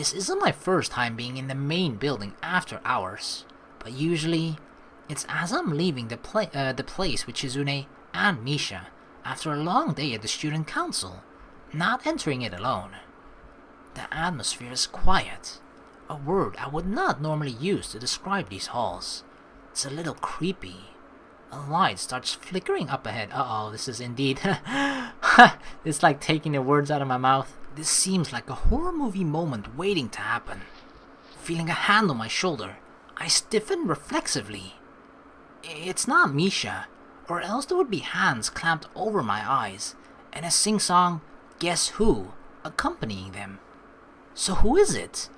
This isn't my first time being in the main building after hours, but usually it's as I'm leaving the place with Shizune and Misha after a long day at the student council, not entering it alone. The atmosphere is quiet, a word I would not normally use to describe these halls. It's a little creepy. A light starts flickering up ahead. Uh-oh, this is indeed... It's like taking the words out of my mouth. This seems like a horror movie moment waiting to happen. Feeling a hand on my shoulder, I stiffen reflexively. It's not Misha, or else there would be hands clamped over my eyes, and a sing-song "Guess Who" accompanying them. So who is it?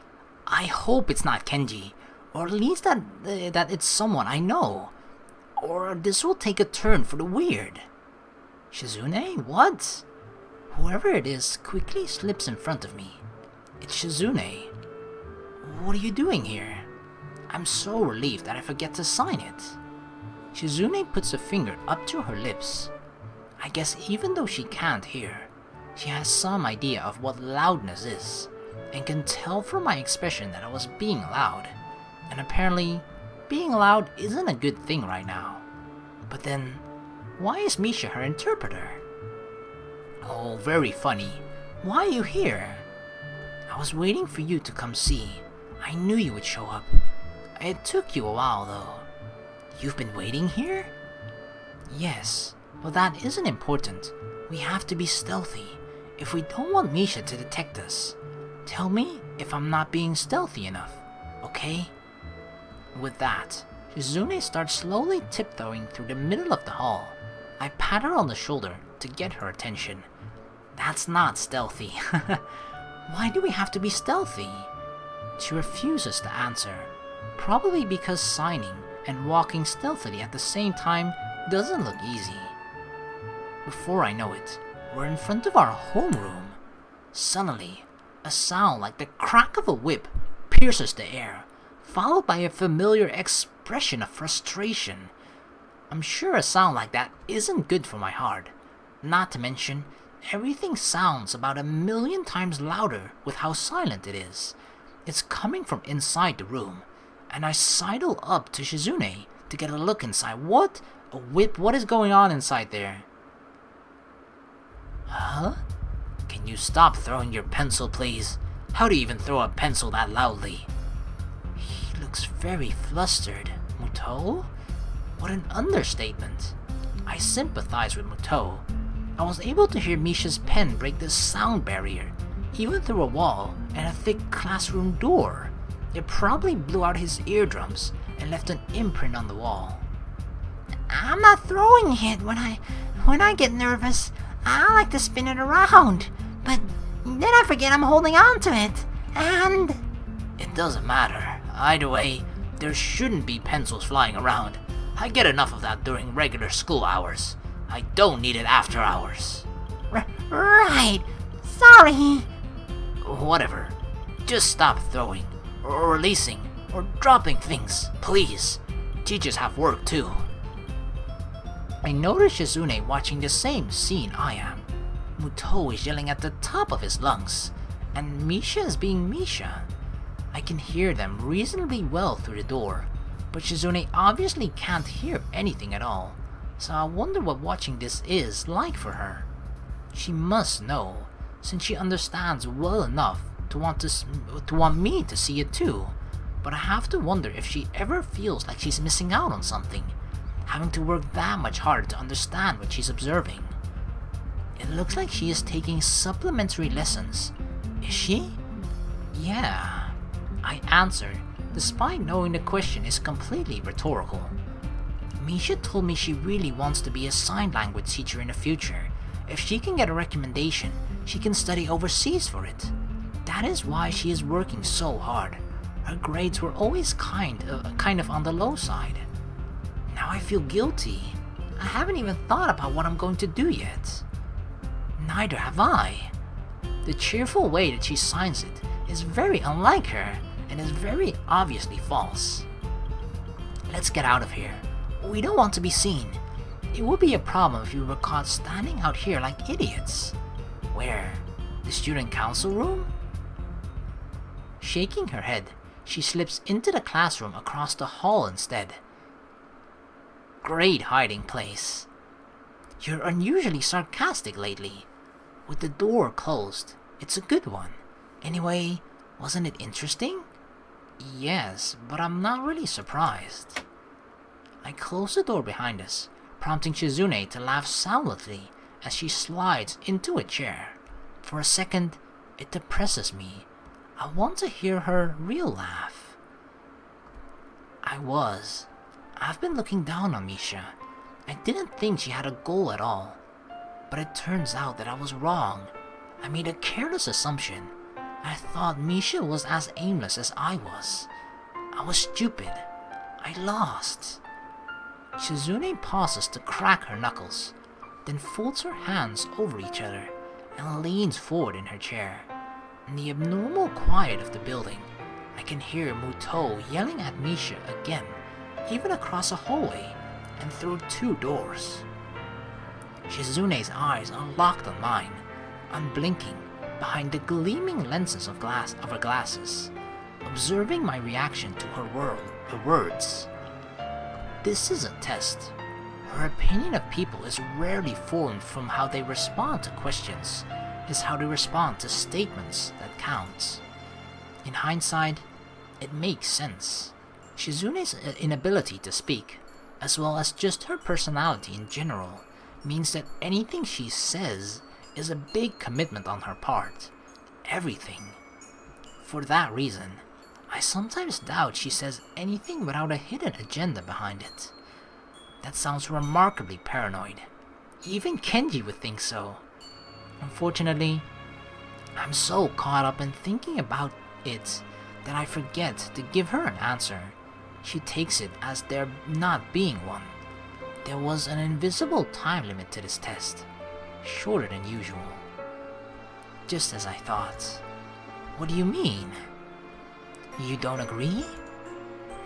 I hope it's not Kenji, or at least that it's someone I know. Or this will take a turn for the weird. Shizune? What? Whoever it is quickly slips in front of me. It's Shizune. What are you doing here? I'm so relieved that I forget to sign it. Shizune puts a finger up to her lips. I guess even though she can't hear, she has some idea of what loudness is, and can tell from my expression that I was being loud. And apparently, being loud isn't a good thing right now. But then, why is Misha her interpreter? Oh, very funny. Why are you here? I was waiting for you to come see. I knew you would show up. It took you a while though. You've been waiting here? Yes, but that isn't important. We have to be stealthy if we don't want Misha to detect us. Tell me if I'm not being stealthy enough, okay? With that, Shizune starts slowly tiptoeing through the middle of the hall. I pat her on the shoulder to get her attention. That's not stealthy. Why do we have to be stealthy? She refuses to answer, probably because signing and walking stealthily at the same time doesn't look easy. Before I know it, we're in front of our homeroom. Suddenly, a sound like the crack of a whip pierces the air, followed by a familiar expression of frustration. I'm sure a sound like that isn't good for my heart. Not to mention, everything sounds about 1,000,000 times louder with how silent it is. It's coming from inside the room, and I sidle up to Shizune to get a look inside. What? A whip? What is going on inside there? Huh? Can you stop throwing your pencil, please? How do you even throw a pencil that loudly? He looks very flustered. Muto? What an understatement. I sympathize with Muto. I was able to hear Misha's pen break the sound barrier, even through a wall and a thick classroom door. It probably blew out his eardrums and left an imprint on the wall. I'm not throwing it when I get nervous. I like to spin it around, but then I forget I'm holding on to it, and... It doesn't matter. Either way, there shouldn't be pencils flying around. I get enough of that during regular school hours. I don't need it after hours. Right. Sorry. Whatever. Just stop throwing, or releasing, or dropping things, please. Teachers have work too. I notice Shizune watching the same scene I am. Muto is yelling at the top of his lungs, and Misha is being Misha. I can hear them reasonably well through the door, but Shizune obviously can't hear anything at all, so I wonder what watching this is like for her. She must know, since she understands well enough to want me to see it too, but I have to wonder if she ever feels like she's missing out on something, having to work that much harder to understand what she's observing. It looks like she is taking supplementary lessons. Is she? Yeah, I answer, despite knowing the question is completely rhetorical. Misha told me she really wants to be a sign language teacher in the future. If she can get a recommendation, she can study overseas for it. That is why she is working so hard. Her grades were always kind of on the low side. Now I feel guilty. I haven't even thought about what I'm going to do yet. Neither have I. The cheerful way that she signs it is very unlike her and is very obviously false. Let's get out of here. We don't want to be seen. It would be a problem if we were caught standing out here like idiots. Where? The student council room? Shaking her head, she slips into the classroom across the hall instead. Great hiding place. You're unusually sarcastic lately. With the door closed, it's a good one. Anyway, wasn't it interesting? Yes, but I'm not really surprised. I close the door behind us, prompting Shizune to laugh silently as she slides into a chair. For a second, it depresses me. I want to hear her real laugh. I've been looking down on Misha. I didn't think she had a goal at all. But it turns out that I was wrong. I made a careless assumption. I thought Misha was as aimless as I was. I was stupid. I lost. Shizune pauses to crack her knuckles, then folds her hands over each other and leans forward in her chair. In the abnormal quiet of the building, I can hear Muto yelling at Misha again, even across a hallway and through 2 doors. Shizune's eyes are locked on mine, unblinking behind the gleaming lenses of her glasses, observing my reaction to her words. This is a test. Her opinion of people is rarely formed from how they respond to questions. It's how they respond to statements that counts. In hindsight, it makes sense. Shizune's inability to speak, as well as just her personality in general, means that anything she says is a big commitment on her part. Everything. For that reason, I sometimes doubt she says anything without a hidden agenda behind it. That sounds remarkably paranoid. Even Kenji would think so. Unfortunately, I'm so caught up in thinking about it that I forget to give her an answer. She takes it as there not being one. There was an invisible time limit to this test, shorter than usual. Just as I thought. What do you mean? You don't agree?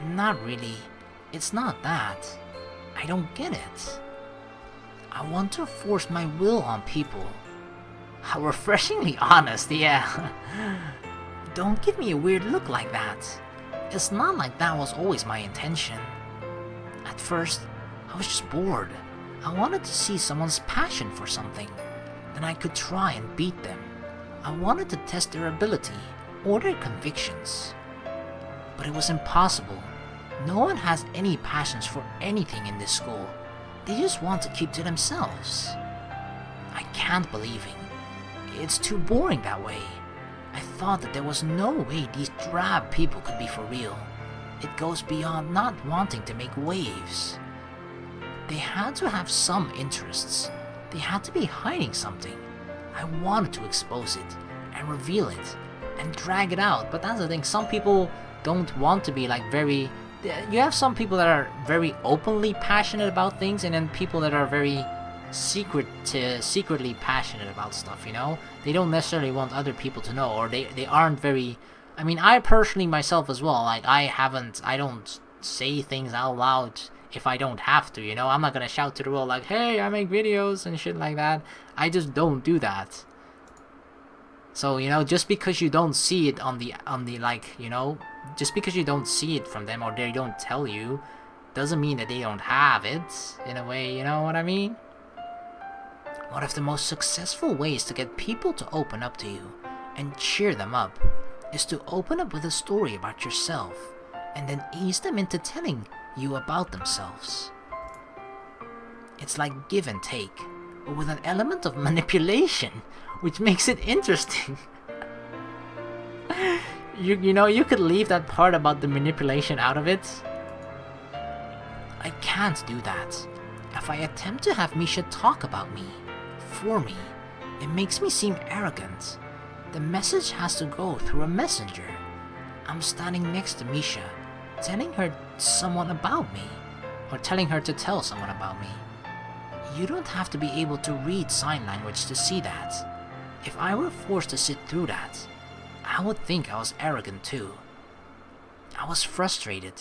Not really. It's not that. I don't get it. I want to force my will on people. How refreshingly honest, yeah. Don't give me a weird look like that. It's not like that was always my intention. At first, I was just bored. I wanted to see someone's passion for something. Then I could try and beat them. I wanted to test their ability or their convictions. But it was impossible. No one has any passions for anything in this school. They just want to keep to themselves. I can't believe it. It's too boring that way. I thought that there was no way these drab people could be for real. It goes beyond not wanting to make waves. They had to have some interests. They had to be hiding something. I wanted to expose it and reveal it and drag it out, but that's the thing. Some people don't want to be like very... You have some people that are very openly passionate about things, and then people that are very secretly passionate about stuff, you know? They don't necessarily want other people to know, or they aren't very... I mean, I personally myself as well, like, I don't say things out loud if I don't have to, you know? I'm not gonna shout to the world like, hey, I make videos and shit like that. I just don't do that. So, you know, just because you don't see it on the like, you know, just because you don't see it from them or they don't tell you, doesn't mean that they don't have it, in a way, you know what I mean? One of the most successful ways to get people to open up to you and cheer them up is to open up with a story about yourself and then ease them into telling you about themselves. It's like give and take, but with an element of manipulation, which makes it interesting. You know, you could leave that part about the manipulation out of it. I can't do that. If I attempt to have Misha talk about me, for me, it makes me seem arrogant. The message has to go through a messenger. I'm standing next to Misha, telling her someone about me, or telling her to tell someone about me. You don't have to be able to read sign language to see that. If I were forced to sit through that, I would think I was arrogant too. I was frustrated.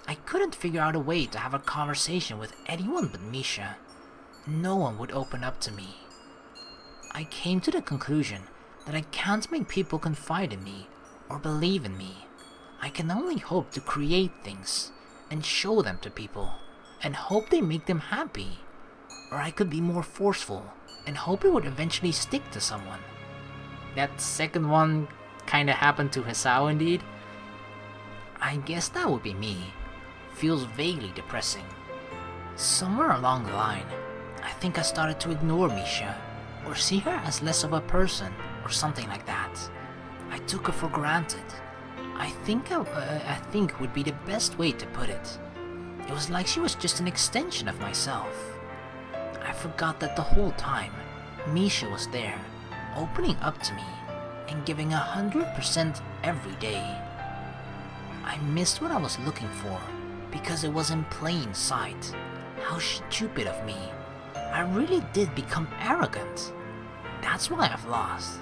I couldn't figure out a way to have a conversation with anyone but Misha. No one would open up to me. I came to the conclusion that I can't make people confide in me or believe in me. I can only hope to create things and show them to people and hope they make them happy. Or I could be more forceful and hope it would eventually stick to someone. That second one kinda happened to Hisao indeed. I guess that would be me. Feels vaguely depressing. Somewhere along the line, I think I started to ignore Misha, or see her as less of a person, or something like that. I took her for granted. I think would be the best way to put it. It was like she was just an extension of myself. I forgot that the whole time, Misha was there, opening up to me, and giving 100% every day. I missed what I was looking for, because it was in plain sight. How stupid of me. I really did become arrogant. That's why I've lost.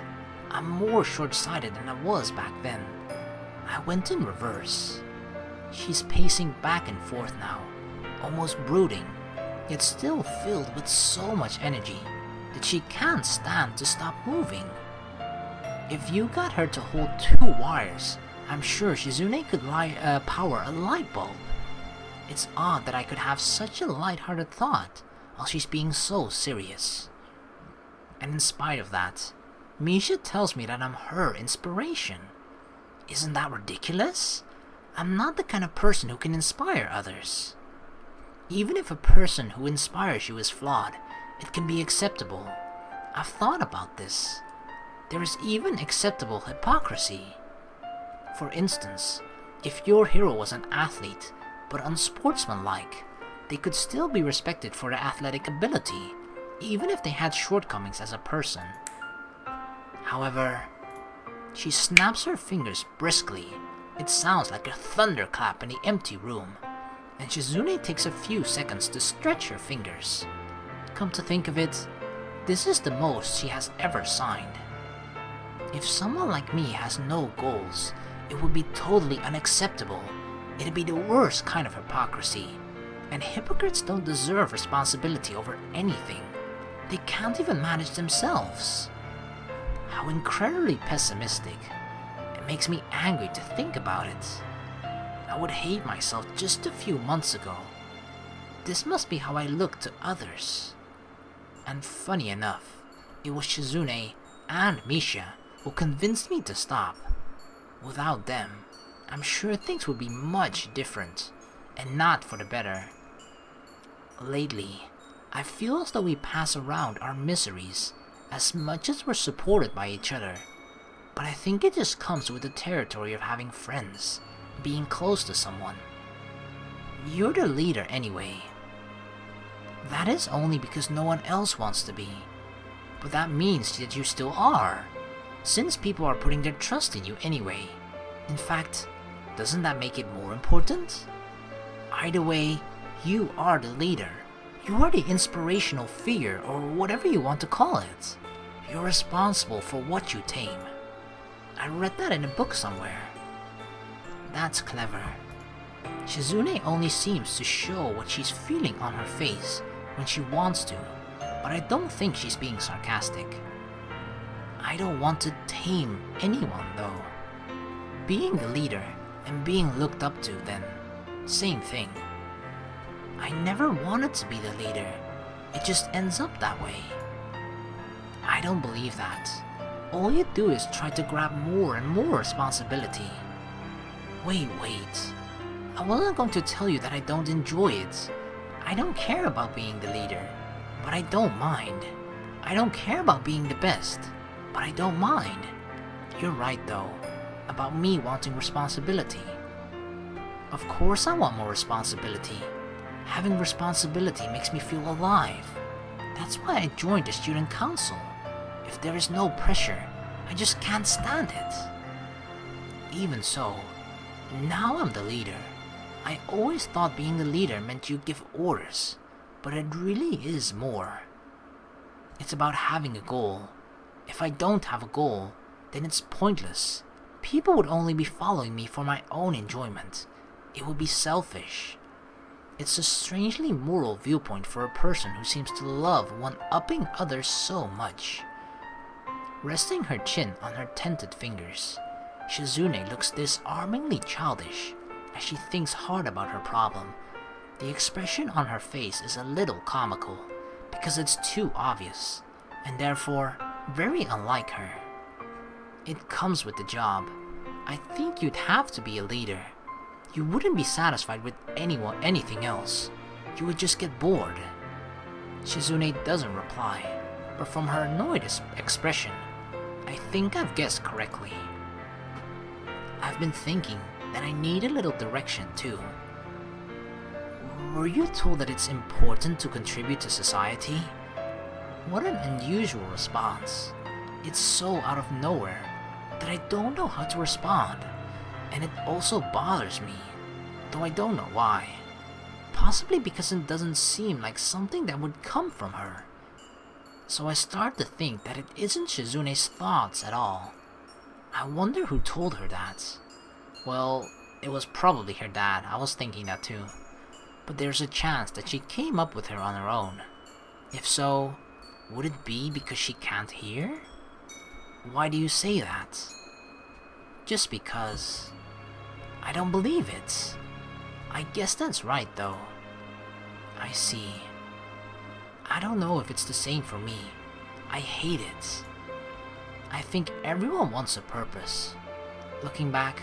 I'm more short-sighted than I was back then. I went in reverse. She's pacing back and forth now, almost brooding, yet still filled with so much energy that she can't stand to stop moving. If you got her to hold 2 wires, I'm sure Shizune could power a light bulb. It's odd that I could have such a light-hearted thought while she's being so serious. And in spite of that, Misha tells me that I'm her inspiration. Isn't that ridiculous? I'm not the kind of person who can inspire others. Even if a person who inspires you is flawed, it can be acceptable. I've thought about this. There is even acceptable hypocrisy. For instance, if your hero was an athlete, but unsportsmanlike, they could still be respected for their athletic ability, even if they had shortcomings as a person. However, she snaps her fingers briskly. It sounds like a thunderclap in the empty room, and Shizune takes a few seconds to stretch her fingers. Come to think of it, this is the most she has ever signed. If someone like me has no goals, it would be totally unacceptable. It'd be the worst kind of hypocrisy, and hypocrites don't deserve responsibility over anything. They can't even manage themselves. How incredibly pessimistic. It makes me angry to think about it. I would hate myself just a few months ago. This must be how I look to others. And funny enough, it was Shizune and Misha who convinced me to stop. Without them, I'm sure things would be much different, and not for the better. Lately, I feel as though we pass around our miseries as much as we're supported by each other, but I think it just comes with the territory of having friends, being close to someone. You're the leader anyway. That is only because no one else wants to be, but that means that you still are, since people are putting their trust in you anyway. In fact, doesn't that make it more important? Either way, you are the leader. You are the inspirational figure, or whatever you want to call it. You're responsible for what you tame. I read that in a book somewhere. That's clever. Shizune only seems to show what she's feeling on her face when she wants to, but I don't think she's being sarcastic. I don't want to tame anyone though. Being the leader and being looked up to then, same thing. I never wanted to be the leader, it just ends up that way. I don't believe that. All you do is try to grab more and more responsibility. Wait. I wasn't going to tell you that I don't enjoy it. I don't care about being the leader, but I don't mind. I don't care about being the best, but I don't mind. You're right though, about me wanting responsibility. Of course I want more responsibility. Having responsibility makes me feel alive. That's why I joined the student council. If there is no pressure, I just can't stand it. Even so, now I'm the leader. I always thought being the leader meant you give orders, but it really is more. It's about having a goal. If I don't have a goal, then it's pointless. People would only be following me for my own enjoyment. It would be selfish. It's a strangely moral viewpoint for a person who seems to love one-upping others so much. Resting her chin on her tented fingers, Shizune looks disarmingly childish as she thinks hard about her problem. The expression on her face is a little comical because it's too obvious, and therefore very unlike her. It comes with the job. I think you'd have to be a leader. You wouldn't be satisfied with anything else. You would just get bored. Shizune doesn't reply, but from her annoyed expression, I think I've guessed correctly. I've been thinking that I need a little direction too. Were you told that it's important to contribute to society? What an unusual response. It's so out of nowhere that I don't know how to respond, and it also bothers me, though I don't know why. Possibly because it doesn't seem like something that would come from her. So I start to think that it isn't Shizune's thoughts at all. I wonder who told her that. Well, it was probably her dad. I was thinking that too. But there's a chance that she came up with her on her own. If so, would it be because she can't hear? Why do you say that? Just because. I don't believe it. I guess that's right though. I see. I don't know if it's the same for me. I hate it. I think everyone wants a purpose. Looking back,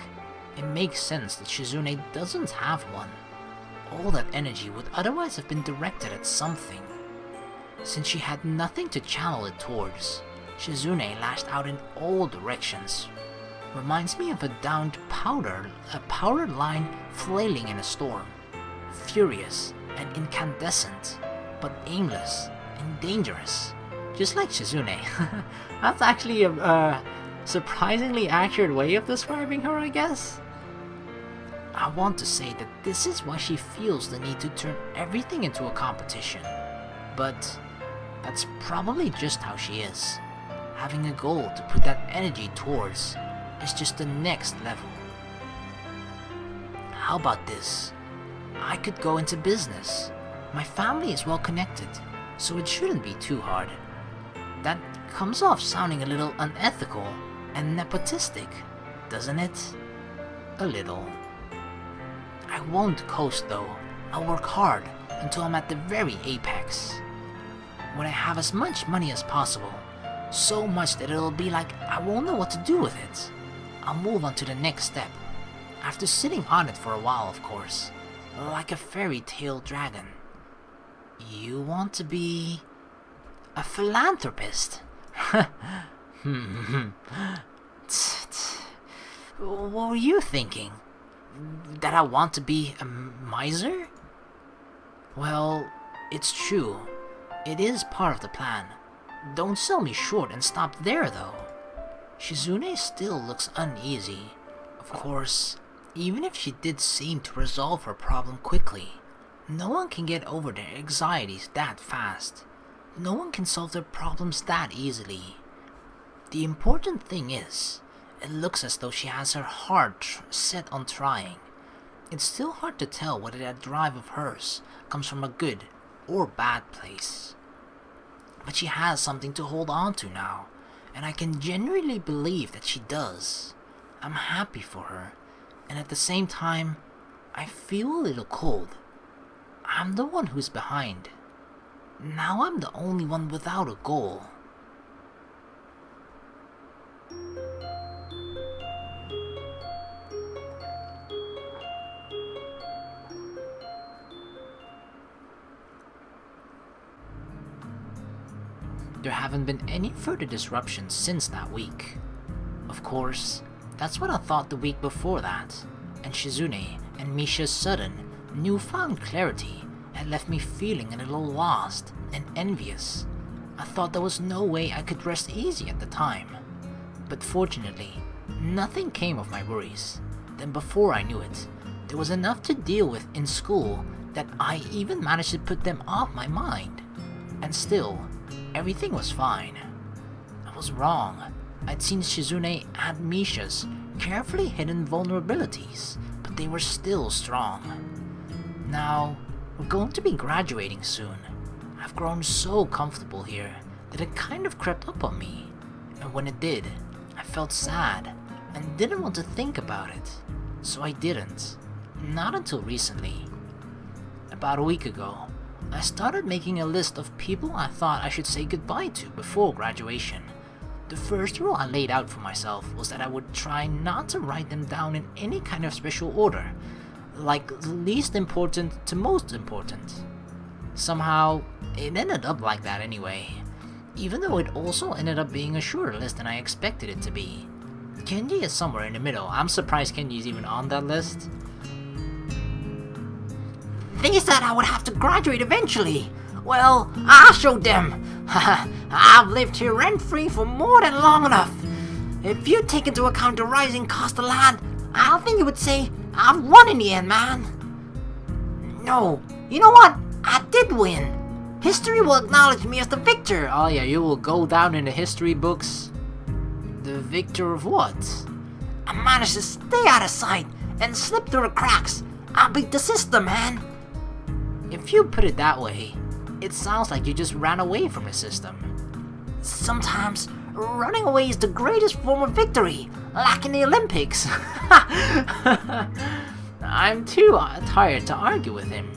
it makes sense that Shizune doesn't have one. All that energy would otherwise have been directed at something. Since she had nothing to channel it towards, Shizune lashed out in all directions. Reminds me of a downed powder line flailing in a storm. Furious and incandescent, but aimless and dangerous. Just like Shizune. That's actually a surprisingly accurate way of describing her, I guess. I want to say that this is why she feels the need to turn everything into a competition. But that's probably just how she is. Having a goal to put that energy towards is just the next level. How about this? I could go into business. My family is well connected, so it shouldn't be too hard. That comes off sounding a little unethical and nepotistic, doesn't it? A little. I won't coast though. I'll work hard until I'm at the very apex. When I have as much money as possible, so much that it'll be like I won't know what to do with it, I'll move on to the next step. After sitting on it for a while, of course, like a fairy tale dragon. You want to be a philanthropist? What were you thinking? That I want to be a miser? Well, it's true. It is part of the plan. Don't sell me short and stop there, though. Shizune still looks uneasy. Of course, even if she did seem to resolve her problem quickly, no one can get over their anxieties that fast. No one can solve their problems that easily. The important thing is, it looks as though she has her heart set on trying. It's still hard to tell whether that drive of hers comes from a good or bad place. But she has something to hold on to now, and I can genuinely believe that she does. I'm happy for her, and at the same time, I feel a little cold. I'm the one who's behind. Now I'm the only one without a goal. There haven't been any further disruptions since that week. Of course, that's what I thought the week before that, and Shizune and Misha's sudden, newfound clarity had left me feeling a little lost and envious. I thought there was no way I could rest easy at the time. But fortunately, nothing came of my worries. Then before I knew it, there was enough to deal with in school that I even managed to put them off my mind. And still, everything was fine. I was wrong. I'd seen Shizune and Misha's carefully hidden vulnerabilities, but they were still strong. Now, we're going to be graduating soon. I've grown so comfortable here that it kind of crept up on me. And when it did, I felt sad, and didn't want to think about it, so I didn't. Not until recently. About a week ago, I started making a list of people I thought I should say goodbye to before graduation. The first rule I laid out for myself was that I would try not to write them down in any kind of special order, like least important to most important. Somehow, it ended up like that anyway, even though it also ended up being a shorter list than I expected it to be. Kenji is somewhere in the middle. I'm surprised Kenji is even on that list. They said I would have to graduate eventually. Well, I showed them. I've lived here rent-free for more than long enough. If you take into account the rising cost of land, I think you would say I've won in the end, man. No, you know what? I did win. History will acknowledge me as the victor. Oh yeah, you will go down in the history books. The victor of what? I managed to stay out of sight and slip through the cracks. I beat the system, man. If you put it that way, it sounds like you just ran away from the system. Sometimes, running away is the greatest form of victory, like in the Olympics. I'm too tired to argue with him.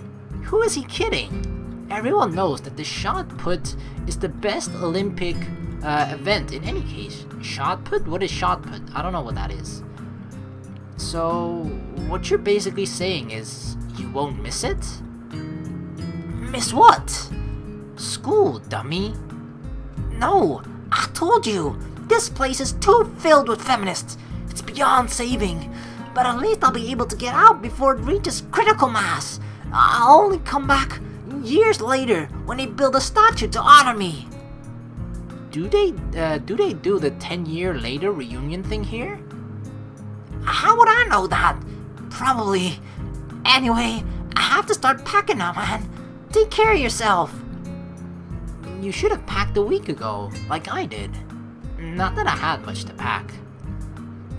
Who is he kidding? Everyone knows that the shot put is the best Olympic event in any case. Shot put? What is shot put? I don't know what that is. So, what you're basically saying is you won't miss it? Miss what? School, dummy. No, I told you, this place is too filled with feminists. It's beyond saving. But at least I'll be able to get out before it reaches critical mass. I'll only come back years later when they build a statue to honor me. Do they do the 10-year later reunion thing here? How would I know that? Probably. Anyway, I have to start packing now, man. Take care of yourself. You should have packed a week ago, like I did. Not that I had much to pack.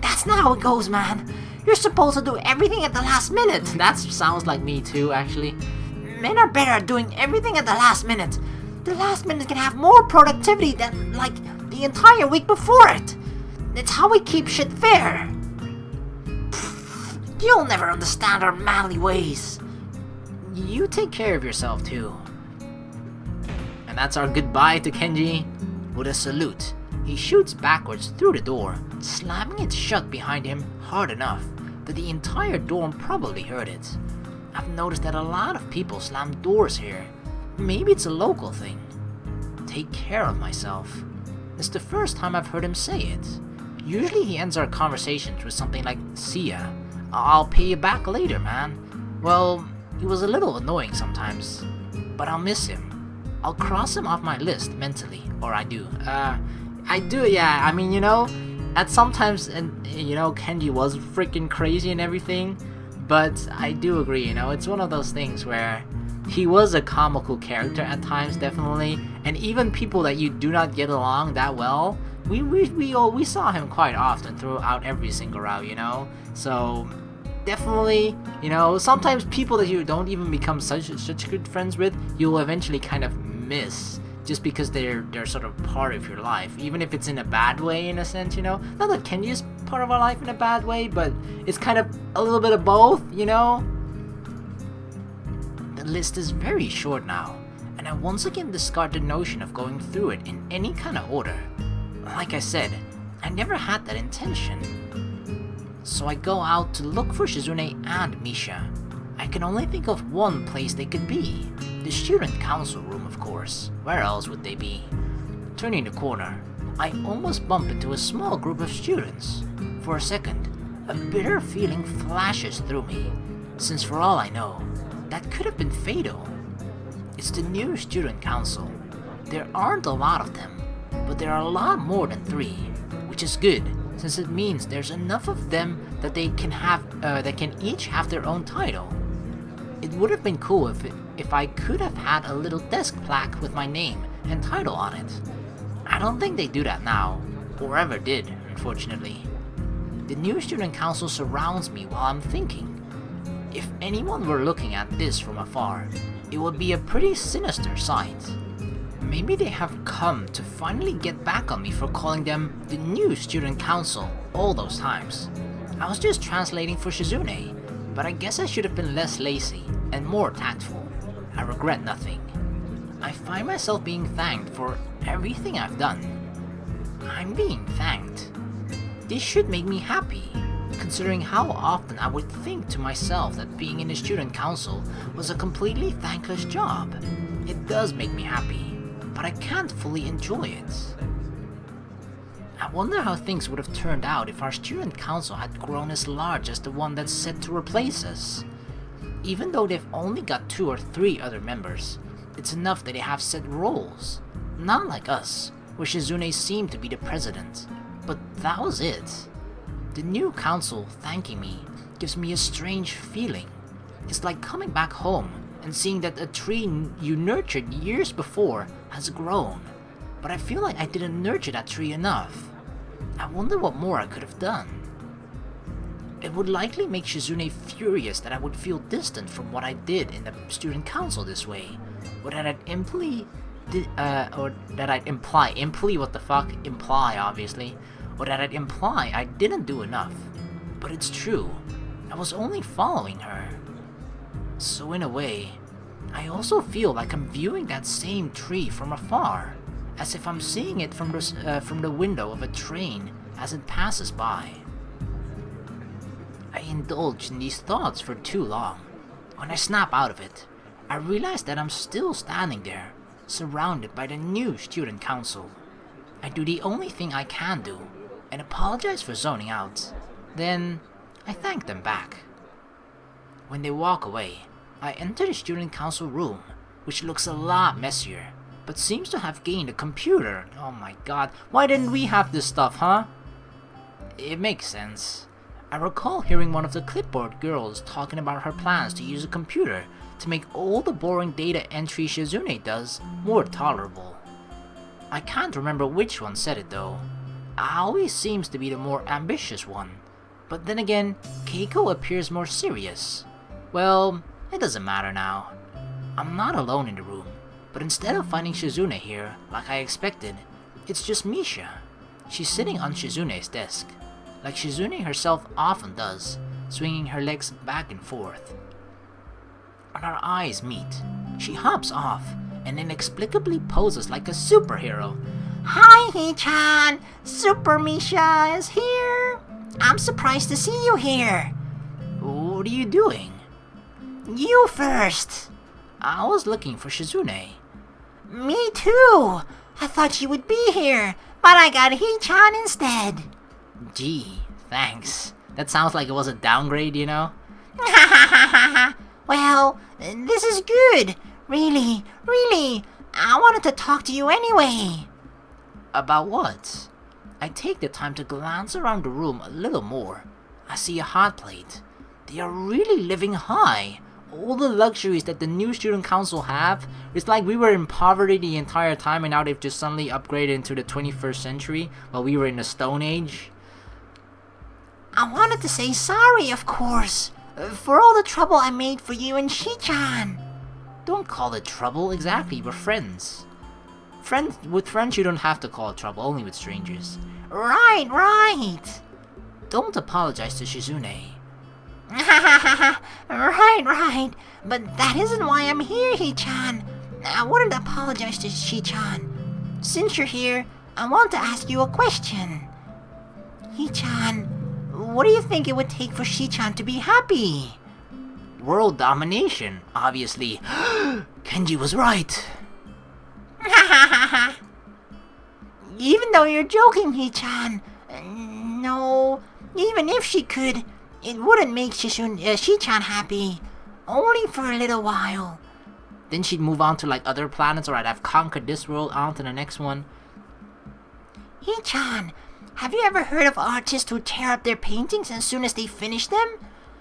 That's not how it goes, man. You're supposed to do everything at the last minute. That sounds like me too, actually. Men are better at doing everything at the last minute. The last minute can have more productivity than, like, the entire week before it. It's how we keep shit fair. Pfft, you'll never understand our manly ways. You take care of yourself too. And that's our goodbye to Kenji. With a salute, he shoots backwards through the door, slamming it shut behind him hard enough that the entire dorm probably heard it. I've noticed that a lot of people slam doors here. Maybe it's a local thing. Take care of myself. It's the first time I've heard him say it. Usually he ends our conversations with something like, see ya. I'll pay you back later, man. Well, he was a little annoying sometimes, but I'll miss him. I'll cross him off my list mentally, or I do. Yeah, I mean, at sometimes, and Kenji was freaking crazy and everything, but I do agree, it's one of those things where he was a comical character at times, definitely, and even people that you do not get along that well, we saw him quite often throughout every single route, so definitely, sometimes people that you don't even become such good friends with, you'll eventually kind of miss, just because they're sort of part of your life, even if it's in a bad way, in a sense, not that Kenji is part of our life in a bad way, but it's kind of a little bit of both, The list is very short now, and I once again discard the notion of going through it in any kind of order. Like I said, I never had that intention. So I go out to look for Shizune and Misha. I can only think of one place they could be. The student council room, of course. Where else would they be? Turning the corner, I almost bump into a small group of students. For a second, a bitter feeling flashes through me, since for all I know, that could have been fatal. It's the new student council. There aren't a lot of them, but there are a lot more than 3, which is good, since it means there's enough of them that they can each have their own title. It would have been cool if I could have had a little desk plaque with my name and title on it. I don't think they do that now, or ever did, unfortunately. The new student council surrounds me while I'm thinking. If anyone were looking at this from afar, it would be a pretty sinister sight. Maybe they have come to finally get back on me for calling them the new student council all those times. I was just translating for Shizune, but I guess I should have been less lazy and more tactful. I regret nothing. I find myself being thanked for everything I've done. I'm being thanked. This should make me happy, considering how often I would think to myself that being in the student council was a completely thankless job. It does make me happy, but I can't fully enjoy it. I wonder how things would have turned out if our student council had grown as large as the one that's set to replace us. Even though they've only got 2 or 3 other members, it's enough that they have set roles. Not like us, where Shizune seemed to be the president, but that was it. The new council thanking me gives me a strange feeling. It's like coming back home and seeing that a tree you nurtured years before has grown, but I feel like I didn't nurture that tree enough. I wonder what more I could have done. It would likely make Shizune furious that I would feel distant from what I did in the student council this way, or that I'd imply, what the fuck, imply obviously, or that I'd imply I didn't do enough. But it's true, I was only following her. So in a way, I also feel like I'm viewing that same tree from afar, as if I'm seeing it from the window of a train as it passes by. I indulge in these thoughts for too long. When I snap out of it, I realize that I'm still standing there, surrounded by the new student council. I do the only thing I can do, and apologize for zoning out. Then, I thank them back. When they walk away, I enter the student council room, which looks a lot messier, but seems to have gained a computer. Oh my god, why didn't we have this stuff, huh? It makes sense. I recall hearing one of the clipboard girls talking about her plans to use a computer to make all the boring data entry Shizune does more tolerable. I can't remember which one said it though. Aoi seems to be the more ambitious one, but then again, Keiko appears more serious. Well, it doesn't matter now. I'm not alone in the room, but instead of finding Shizune here, like I expected, it's just Misha. She's sitting on Shizune's desk, like Shizune herself often does, swinging her legs back and forth. When our eyes meet, she hops off and inexplicably poses like a superhero. Hi, Hee-chan! Super Misha is here! I'm surprised to see you here! What are you doing? You first! I was looking for Shizune. Me too! I thought you would be here, but I got Hee-chan instead. Gee, thanks. That sounds like it was a downgrade, you know? Well, this is good. Really, I wanted to talk to you anyway. About what? I take the time to glance around the room a little more. I see a hot plate. They are really living high. All the luxuries that the new student council have, it's like we were in poverty the entire time and now they've just suddenly upgraded into the 21st century while we were in the Stone Age. I wanted to say sorry, of course, for all the trouble I made for you and Shi-chan. Don't call it trouble, exactly, we're friends. With friends you don't have to call it trouble, only with strangers. Right. Don't apologize to Shizune. Right, but that isn't why I'm here, Hee-chan. I wouldn't apologize to Shi-chan. Since you're here, I want to ask you a question. Hee-chan, what do you think it would take for Shi-chan to be happy? World domination, obviously. Kenji was right. Even though you're joking, Hee-chan. No, even if she could, it wouldn't make Shi-chan happy. Only for a little while. Then she'd move on to like other planets, or I'd have conquered this world, on to the next one. Hee-chan, have you ever heard of artists who tear up their paintings as soon as they finish them?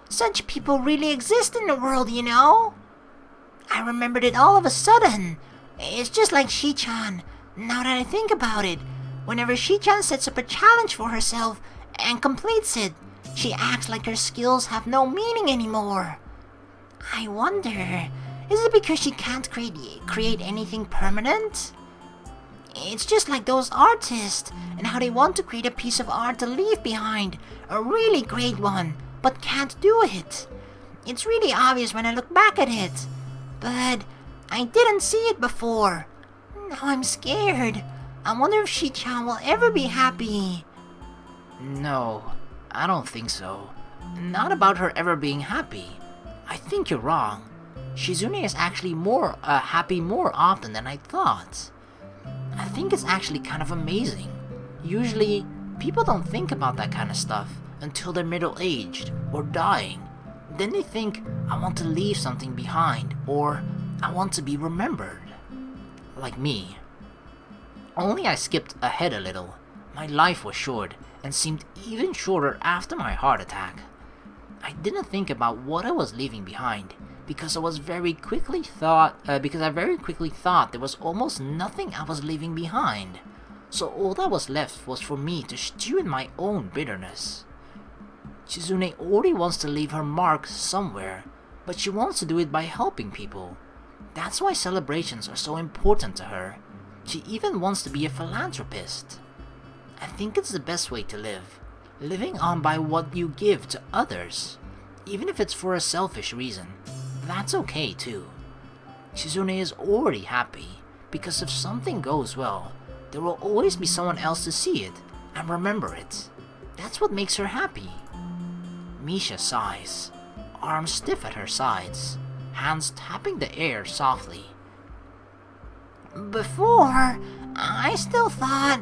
Such people really exist in the world, you know? I remembered it all of a sudden. It's just like Shi-chan. Now that I think about it, whenever Shi-chan sets up a challenge for herself and completes it, she acts like her skills have no meaning anymore. I wonder, is it because she can't create anything permanent? It's just like those artists, and how they want to create a piece of art to leave behind, a really great one, but can't do it. It's really obvious when I look back at it, but I didn't see it before. Now I'm scared. I wonder if Shi-chan will ever be happy. No, I don't think so. Not about her ever being happy. I think you're wrong. Shizune is actually happy more often than I thought. I think it's actually kind of amazing. Usually, people don't think about that kind of stuff until they're middle-aged or dying. Then they think, I want to leave something behind, or I want to be remembered. Like me. Only I skipped ahead a little. My life was short, and seemed even shorter after my heart attack. I didn't think about what I was leaving behind, because I very quickly thought there was almost nothing I was leaving behind. So all that was left was for me to stew in my own bitterness. Shizune already wants to leave her mark somewhere, but she wants to do it by helping people. That's why celebrations are so important to her. She even wants to be a philanthropist. I think it's the best way to live, living on by what you give to others. Even if it's for a selfish reason, that's okay too. Shizune is already happy, because if something goes well, there will always be someone else to see it and remember it. That's what makes her happy. Misha sighs, arms stiff at her sides, hands tapping the air softly. Before, I still thought,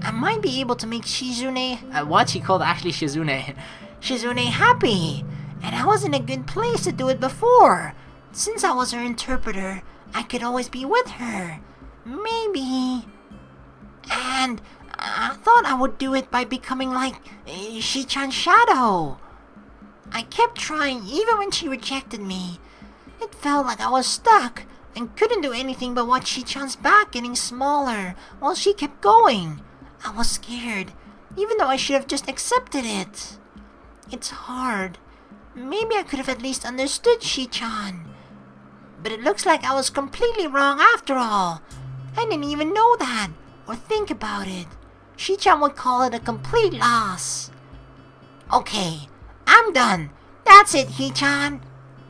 I might be able to make Shizune, what she called actually Shizune happy, and I was in a good place to do it before. Since I was her interpreter, I could always be with her. Maybe. And I thought I would do it by becoming like Shi-chan's shadow. I kept trying even when she rejected me. It felt like I was stuck and couldn't do anything but watch Shi-chan's back getting smaller while she kept going. I was scared, even though I should have just accepted it. It's hard. Maybe I could have at least understood Shi-chan. But it looks like I was completely wrong after all. I didn't even know that, or think about it. Shi-chan would call it a complete loss. Okay, I'm done. That's it, Hi-chan.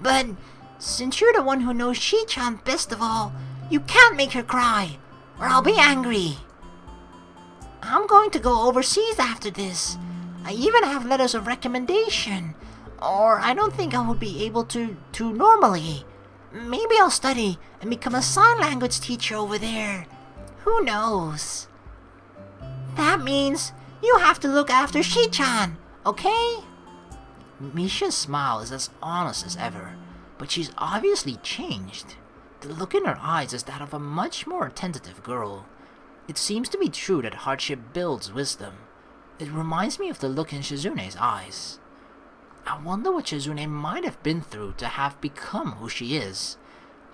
But since you're the one who knows Shi-chan best of all, you can't make her cry, or I'll be angry. I'm going to go overseas after this. I even have letters of recommendation, or I don't think I would be able to normally. Maybe I'll study and become a sign language teacher over there. Who knows? That means you have to look after Shi-chan, okay? Misha's smile is as honest as ever, but she's obviously changed. The look in her eyes is that of a much more attentive girl. It seems to be true that hardship builds wisdom. It reminds me of the look in Shizune's eyes. I wonder what Shizune might have been through to have become who she is.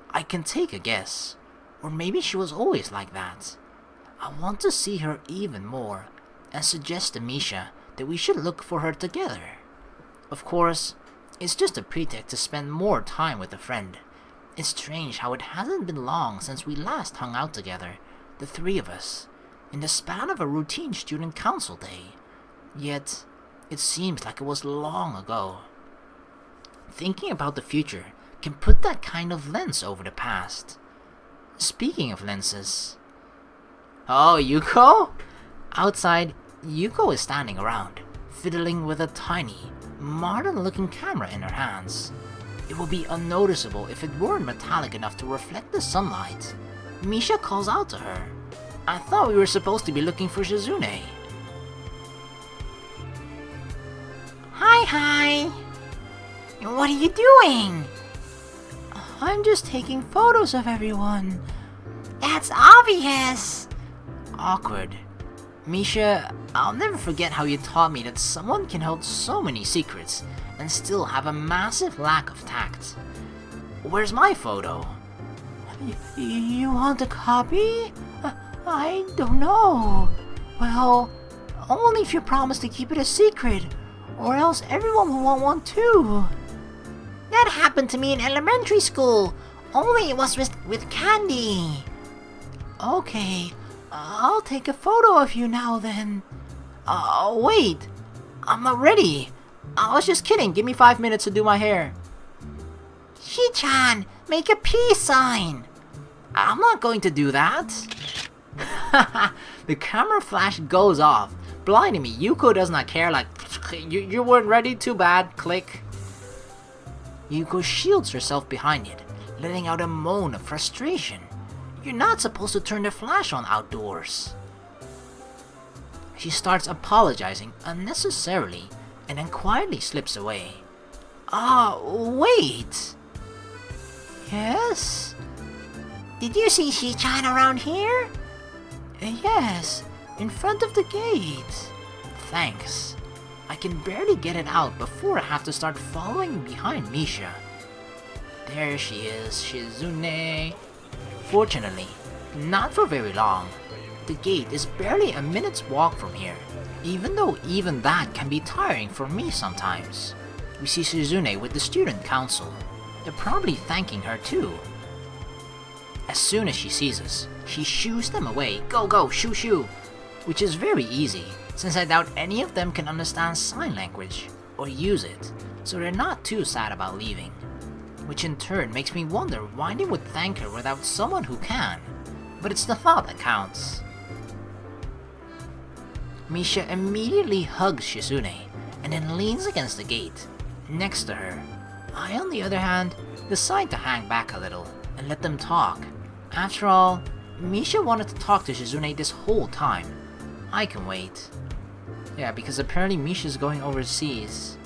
I can take a guess, or maybe she was always like that. I want to see her even more, and suggest to Misha that we should look for her together. Of course, it's just a pretext to spend more time with a friend. It's strange how it hasn't been long since we last hung out together, the three of us, in the span of a routine student council day. Yet, it seems like it was long ago. Thinking about the future can put that kind of lens over the past. Speaking of lenses... Oh, Yuko? Outside, Yuko is standing around, fiddling with a tiny, modern-looking camera in her hands. It would be unnoticeable if it weren't metallic enough to reflect the sunlight. Misha calls out to her. I thought we were supposed to be looking for Shizune. Hi. What are you doing? I'm just taking photos of everyone. That's obvious. Awkward. Misha, I'll never forget how you taught me that someone can hold so many secrets and still have a massive lack of tact. Where's my photo? You want a copy? I don't know. Well, only if you promise to keep it a secret, or else everyone will want one too. That happened to me in elementary school, only it was with candy. Okay, I'll take a photo of you now then. Wait, I'm not ready. I was just kidding, give me 5 minutes to do my hair. Shi-chan, make a peace sign. I'm not going to do that. The camera flash goes off, blinding me. Yuko does not care, like, you weren't ready, too bad, click. Yuko shields herself behind it, letting out a moan of frustration. You're not supposed to turn the flash on outdoors. She starts apologizing unnecessarily and then quietly slips away. Wait! Yes? Did you see Shi-chan around here? Yes, in front of the gate. Thanks. I can barely get it out before I have to start following behind Misha. There she is, Shizune. Fortunately, not for very long. The gate is barely a minute's walk from here, even though even that can be tiring for me sometimes. We see Shizune with the student council. They're probably thanking her too. As soon as she sees us, she shoos them away, go go, shoo shoo, which is very easy, since I doubt any of them can understand sign language, or use it, so they're not too sad about leaving. Which in turn makes me wonder why they would thank her without someone who can, but it's the thought that counts. Misha immediately hugs Shizune, and then leans against the gate, next to her. I, on the other hand, decide to hang back a little, and let them talk. After all, Misha wanted to talk to Shizune this whole time. I can wait. Yeah, because apparently Misha's going overseas.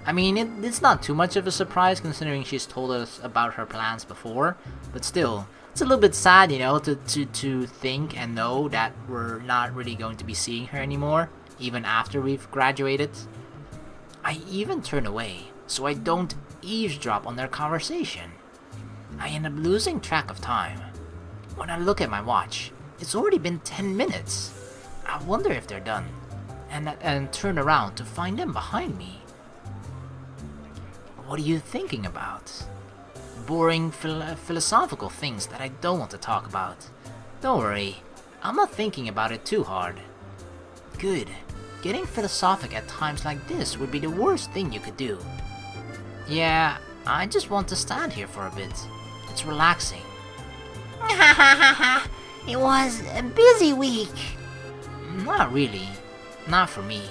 I mean, it's not too much of a surprise considering she's told us about her plans before, but still, it's a little bit sad, you know, to think and know that we're not really going to be seeing her anymore, even after we've graduated. I even turn away, so I don't eavesdrop on their conversation. I end up losing track of time. When I look at my watch, it's already been 10 minutes. I wonder if they're done, and turn around to find them behind me. What are you thinking about? Boring philosophical things that I don't want to talk about. Don't worry, I'm not thinking about it too hard. Good. Getting philosophic at times like this would be the worst thing you could do. Yeah, I just want to stand here for a bit. It's relaxing. It was a busy week. Not really. Not for me.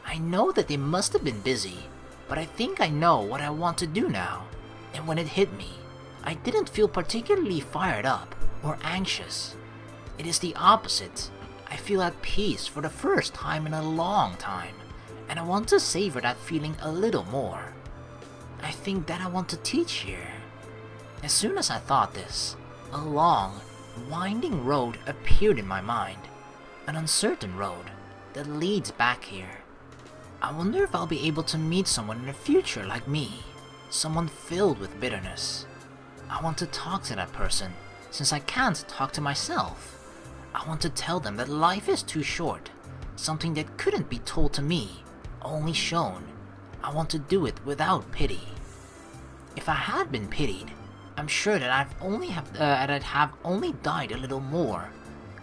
I know that they must have been busy, but I think I know what I want to do now. And when it hit me, I didn't feel particularly fired up or anxious. It is the opposite. I feel at peace for the first time in a long time, and I want to savor that feeling a little more. I think that I want to teach here. As soon as I thought this, a long, winding road appeared in my mind. An uncertain road that leads back here. I wonder if I'll be able to meet someone in the future like me. Someone filled with bitterness. I want to talk to that person, since I can't talk to myself. I want to tell them that life is too short, something that couldn't be told to me, only shown. I want to do it without pity. If I had been pitied, I'm sure that I'd have only died a little more.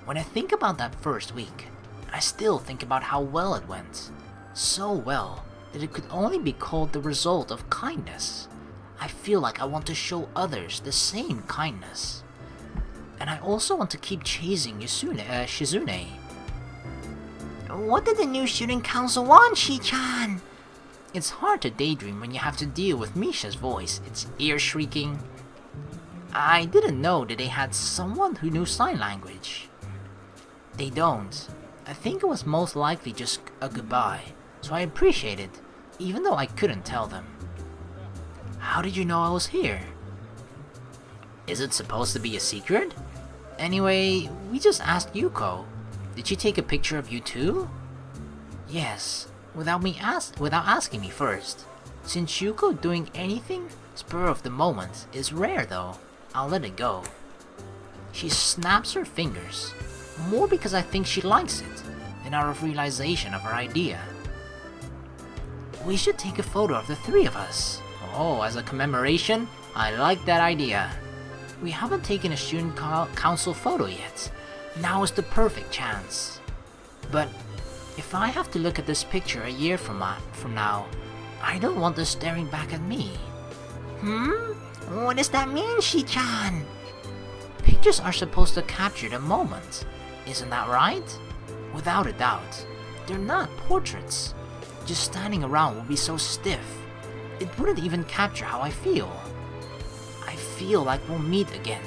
When I think about that first week, I still think about how well it went. So well that it could only be called the result of kindness. I feel like I want to show others the same kindness. And I also want to keep chasing Shizune. What did the new student council want, Shi-chan? It's hard to daydream when you have to deal with Misha's voice, its ear-shrieking. I didn't know that they had someone who knew sign language. They don't. I think it was most likely just a goodbye, so I appreciate it, even though I couldn't tell them. How did you know I was here? Is it supposed to be a secret? Anyway, we just asked Yuko. Did she take a picture of you too? Yes, without asking me first. Since Yuko doing anything spur of the moment is rare though, I'll let it go. She snaps her fingers, more because I think she likes it than out of realization of her idea. We should take a photo of the three of us. Oh, as a commemoration? I like that idea. We haven't taken a student council photo yet. Now is the perfect chance. But if I have to look at this picture a year from now, I don't want this staring back at me. What does that mean, Shi-chan? Pictures are supposed to capture the moment. Isn't that right? Without a doubt. They're not portraits. Just standing around would be so stiff. It wouldn't even capture how I feel. I feel like we'll meet again.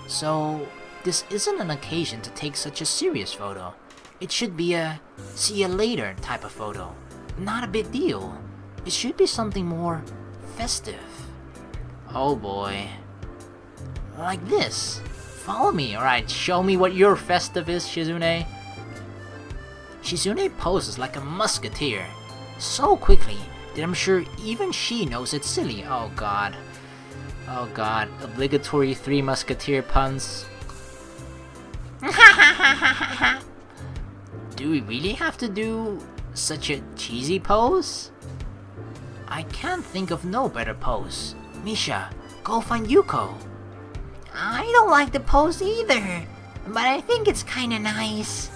So, this isn't an occasion to take such a serious photo. It should be a see you later type of photo. Not a big deal. It should be something more festive. Oh boy. Like this. Follow me, alright? Show me what your festive is, Shizune. Shizune poses like a musketeer. So quickly that I'm sure even she knows it's silly. Oh god. Oh god. Obligatory 3 musketeer puns. Do we really have to do such a cheesy pose? I can't think of no better pose. Misha, go find Yuko. I don't like the pose either, but I think it's kinda nice.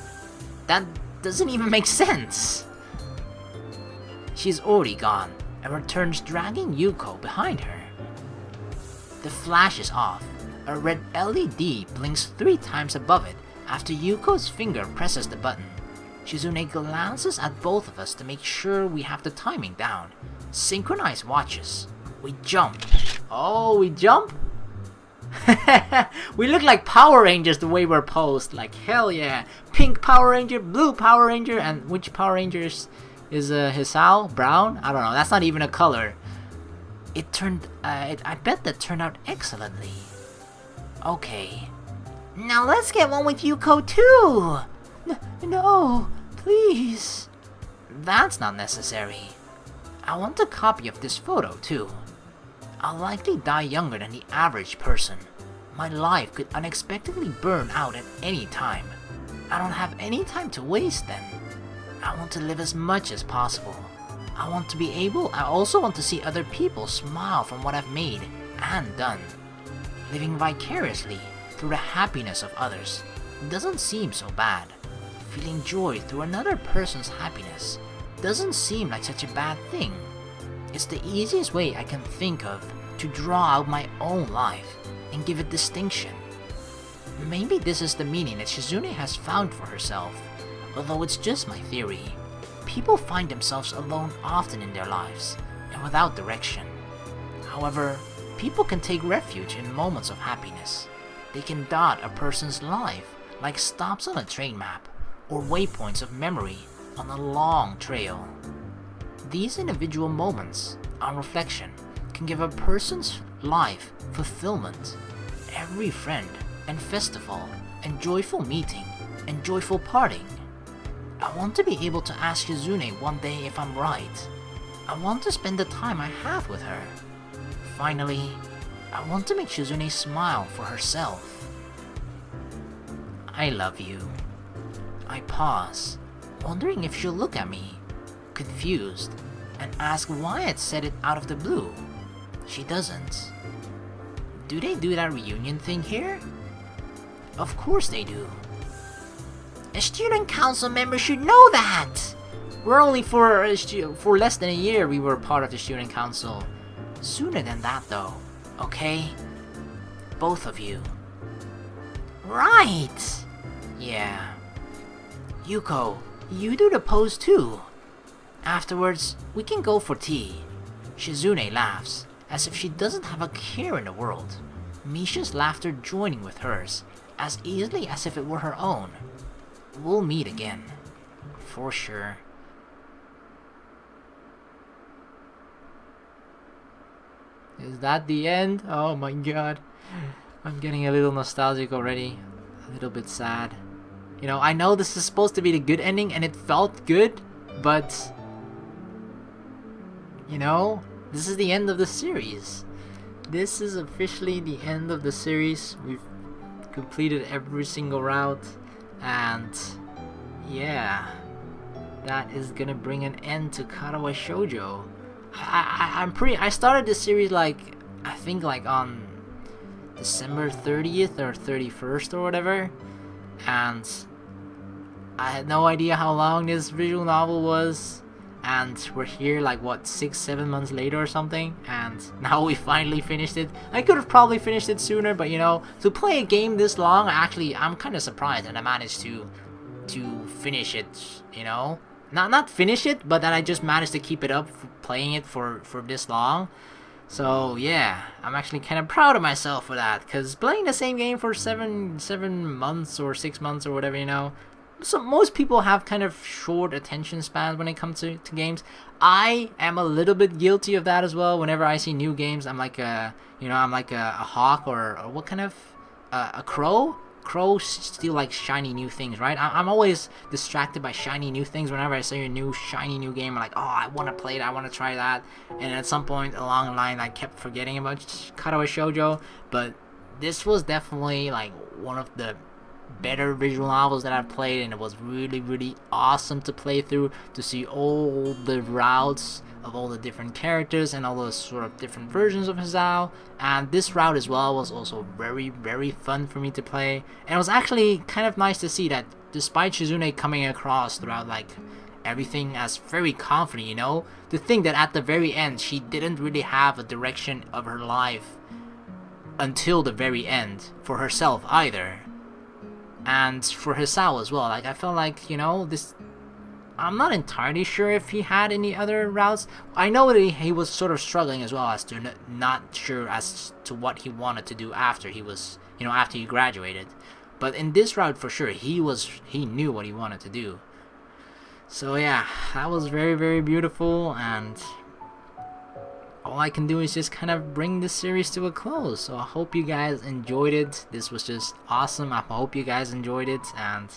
That doesn't even make sense. She's already gone and returns dragging Yuko behind her. The flash is off. A red LED blinks 3 times above it after Yuko's finger presses the button. Shizune glances at both of us to make sure we have the timing down. Synchronized watches. We jump. Oh, we jump? We look like Power Rangers the way we're posed. Like, hell yeah. Pink Power Ranger, blue Power Ranger, and which Power Ranger is Hisao? Brown? I don't know. That's not even a color. I bet that turned out excellently. Okay. Now let's get one with Yuko too! No, please. That's not necessary. I want a copy of this photo too. I'll likely die younger than the average person. My life could unexpectedly burn out at any time. I don't have any time to waste then. I want to live as much as possible. I also want to see other people smile from what I've made and done. Living vicariously through the happiness of others doesn't seem so bad. Feeling joy through another person's happiness doesn't seem like such a bad thing. It's the easiest way I can think of to draw out my own life and give it distinction. Maybe this is the meaning that Shizune has found for herself, although it's just my theory. People find themselves alone often in their lives, and without direction. However, people can take refuge in moments of happiness. They can dot a person's life like stops on a train map, or waypoints of memory on a long trail. These individual moments, on reflection, can give a person's life fulfillment. Every friend and festival and joyful meeting and joyful parting. I want to be able to ask Shizune one day if I'm right. I want to spend the time I have with her. Finally, I want to make Shizune smile for herself. I love you. I pause, wondering if she'll look at me, confused, and ask why I'd said it out of the blue. She doesn't. Do they do that reunion thing here? Of course they do. A student council member should know that! We're only for less than a year we were part of the student council. Sooner than that though, okay? Both of you. Right! Yeah. Yuko, you do the pose too. Afterwards, we can go for tea. Shizune laughs, as if she doesn't have a care in the world. Misha's laughter joining with hers, as easily as if it were her own. We'll meet again. For sure. Is that the end? Oh my god. I'm getting a little nostalgic already. A little bit sad. You know, I know this is supposed to be the good ending and it felt good, but... You know, this is the end of the series. This is officially the end of the series. We've completed every single route. And... yeah. That is gonna bring an end to Katawa Shoujo. I started this series like, I think like on December 30th or 31st or whatever, and I had no idea how long this visual novel was, and we're here like what 6-7 months later or something, and now we finally finished it. I could have probably finished it sooner, but you know, to play a game this long, I'm kind of surprised that I managed to finish it, you know, not finish it, but that I just managed to keep it up playing it for this long. So yeah, I'm actually kind of proud of myself for that, because playing the same game for 7 months or 6 months or whatever, you know, so most people have kind of short attention spans when it comes to games. I am a little bit guilty of that as well. Whenever I see new games, I'm like a hawk, or what kind of a crow. Crows still like shiny new things, right? I'm always distracted by shiny new things. Whenever I see a new shiny new game, I'm like, oh, I want to play it, I want to try that. And at some point along the line, I kept forgetting about Katawa Shoujo. But this was definitely like one of the better visual novels that I've played, and it was really, really awesome to play through, to see all the routes of all the different characters and all those sort of different versions of Hisao. And this route as well was also very, very fun for me to play, and it was actually kind of nice to see that despite Shizune coming across throughout like everything as very confident, you know, to think that at the very end she didn't really have a direction of her life until the very end for herself either. And for Hisao as well, like I felt like, you know, this, I'm not entirely sure if he had any other routes. I know that he was sort of struggling as well, as to not sure as to what he wanted to do after he was, you know, after he graduated. But in this route for sure, he knew what he wanted to do. So yeah, that was very, very beautiful, and all I can do is just kind of bring this series to a close. So I hope you guys enjoyed it. This was just awesome. I hope you guys enjoyed it, and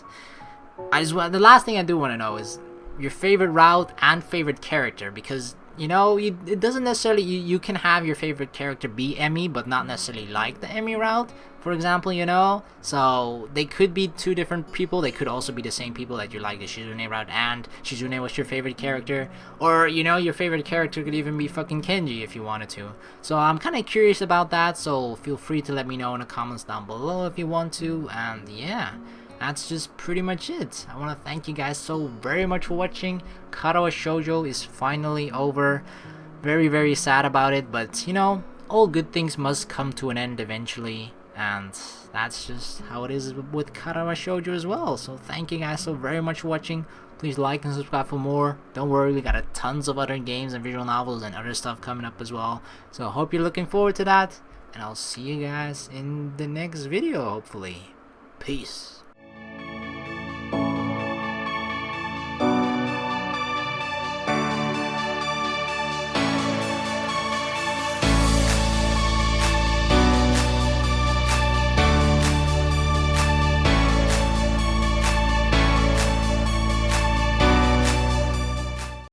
the last thing I do want to know is your favorite route and favorite character, because you know, it doesn't necessarily, you can have your favorite character be Emmy but not necessarily like the Emmy route, for example, you know. So they could be two different people. They could also be the same people, that you like the Shizune route and Shizune was your favorite character, or you know, your favorite character could even be fucking Kenji if you wanted to. So I'm kind of curious about that, so feel free to let me know in the comments down below if you want to. And yeah, that's just pretty much it. I want to thank you guys so very much for watching. Katawa Shoujo is finally over. Very, very sad about it, but you know, all good things must come to an end eventually, and that's just how it is with Katawa Shoujo as well. So thank you guys so very much for watching. Please like and subscribe for more. Don't worry, we got a tons of other games and visual novels and other stuff coming up as well. So I hope you're looking forward to that, and I'll see you guys in the next video, hopefully. Peace.